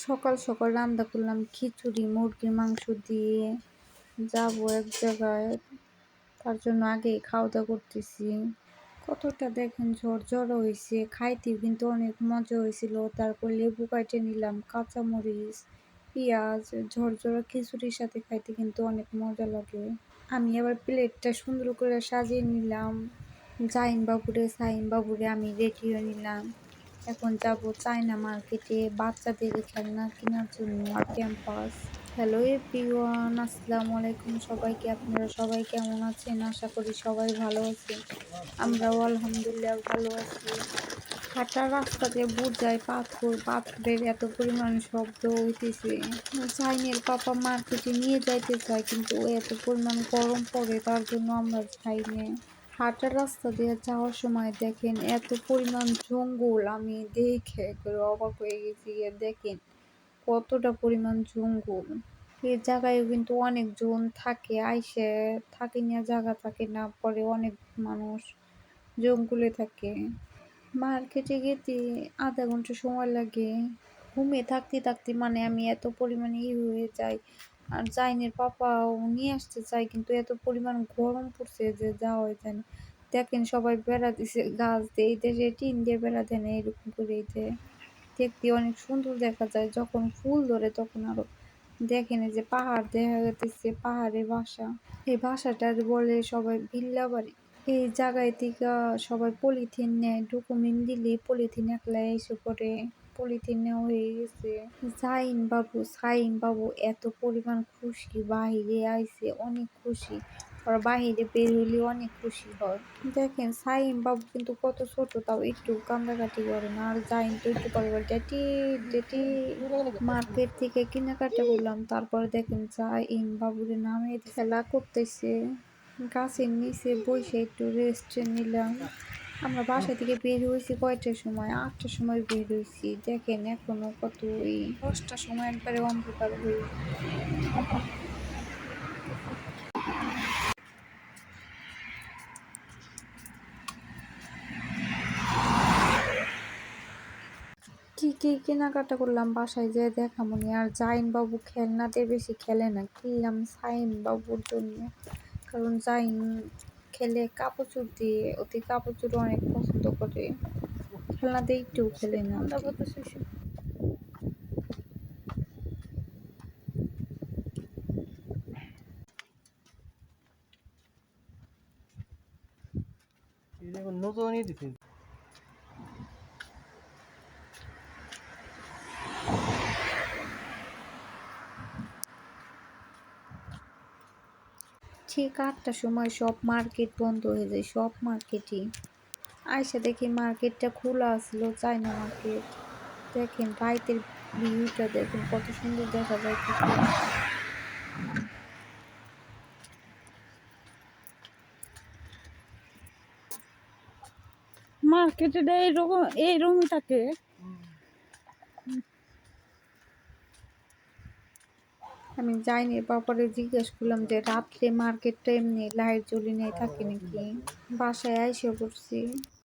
সকাল সকাল রান্না করলাম খিচুড়ি মুরগির মাংস দিয়ে। যাবো এক জায়গায়, তার জন্য আগেই খাওয়া দাওয়া করতেছি। কতটা দেখেন ঝরঝরা হয়েছে, খাইতে কিন্তু অনেক মজা হয়েছিল। তারপর লেবু কাটে নিলাম, কাঁচামরিচ, পেঁয়াজ। ঝরঝরা খিচুড়ির সাথে খাইতে কিন্তু অনেক মজা লাগে। আমি আবার প্লেটটা সুন্দর করে সাজিয়ে নিলাম। সাইন বাবুরে আমি রেডি হয়ে নিলাম। এখন যাব চায়না মার্কেটে বাচ্চাদের খেলনা কেনার জন্য আর ক্যাম্পাস। হ্যালো এভরিওয়ান, আসসালামু আলাইকুম সবাইকে। আপনারা সবাই কেমন আছেন? আশা করি সবাই ভালো আছেন। আমরাও আলহামদুলিল্লাহ ভালো আছি। হাঁটা রাস্তাতে বোঝায় পাথরের এত পরিমাণ শব্দ হইতেছে। চাইনের পাপা মার্কেটে নিয়ে যাইতে চায়, কিন্তু এত পরিমাণ গরম পড়ে, তার জন্য আমরা যাই না। হাঁটার রাস্তা দিয়ে যাওয়ার সময় দেখেন এত পরিমাণ জঙ্গল, আমি দেখে করে অবাক হয়ে গেছি। দেখেন কতটা পরিমাণ জঙ্গল। এই জায়গায় কিন্তু অনেকজন থাকে, আইসে থাকে না, জায়গা থাকে না, পরে অনেক মানুষ জঙ্গলে থাকে। মার্কেটে যেতে আধা ঘন্টা সময় লাগে। ঘুমিয়ে থাকতে থাকতে মানে আমি এত পরিমাণে হয়ে যাই। আর জাইনের পাপাও নিয়ে আসতে চাই, কিন্তু এত পরিমাণ গরম পড়ছে যে যাওয়া যায় না। দেখেন সবাই বেড়া দিছে গাছ দিয়ে, এই দেশে টিন দিয়ে বেড়া দেয় না, এরকম করে দেখতে অনেক সুন্দর দেখা যায়। যখন ফুল ধরে তখন আরো দেখেন এই যে পাহাড় দেখা যাচ্ছে, পাহাড়ে বাসা। এই বাসাটার বলে সবাই ভিল্লা বাড়ি। এই জায়গায় থেকে সবাই পলিথিন নেয়, ডকুমেন্ট দিলে পলিথিন একলা এসে পড়ে। পলিথিন নেওয়া হয়ে গেছে। সাইন বাবু এত পরিমাণ খুশি, বাহিরে আইছে অনেক খুশি। ওরা বাহিরে বের হইলে অনেক খুশি হয়। দেখেন সাইন বাবু কিন্তু কত ছোট, তাও একটু কান্দাকাটি করে না। আর জাইন তো একটু পরে ডেটি ডেটি। মার্কেট থেকে কেনাকাটা করলাম, তারপরে দেখেন জাইন বাবুর নামে খেলা করতেছে। গাছের নিচে বসে একটু রেস্ট নিলাম। আমরা বাসা থেকে বের হয়েছি কয়টার সময়? 8টার সময় বের হয়েছি। দেখেন এখনো কত, এই 10টার সময় একবারে অন্ধকার হয়ে। কি কেনাকাটা করলাম বাসায় যেয়ে দেখামনি। আর জাইন বাবু খেলনাতে বেশি খেলে না, কিনলাম সাইন বাবুর জন্য। কারণ জাইন খেলে কাপড় দিয়ে, ওতে কাপড় অনেক পছন্দ করে। খেলনাতে একটু খেলে না। নতুনই দিছে। ঠিক 8টার সময় সব মার্কেট বন্ধ হয়ে যায়, সব মার্কেটই। আয়সা দেখি মার্কেটটা খোলা আসলো, চায়না মার্কেট। দেখেন রাইতের ভিউটা দেখেন কত সুন্দর দেখা যাইতেছে। মার্কেটে এইরকমই থাকে। আমি যাইনি, বাবারে জিজ্ঞেস করলাম যে রাত্রে মার্কেটটা এমনি লাইট জ্বলে নিয়ে থাকে নাকি। বাসায় আইসা পড়ছি।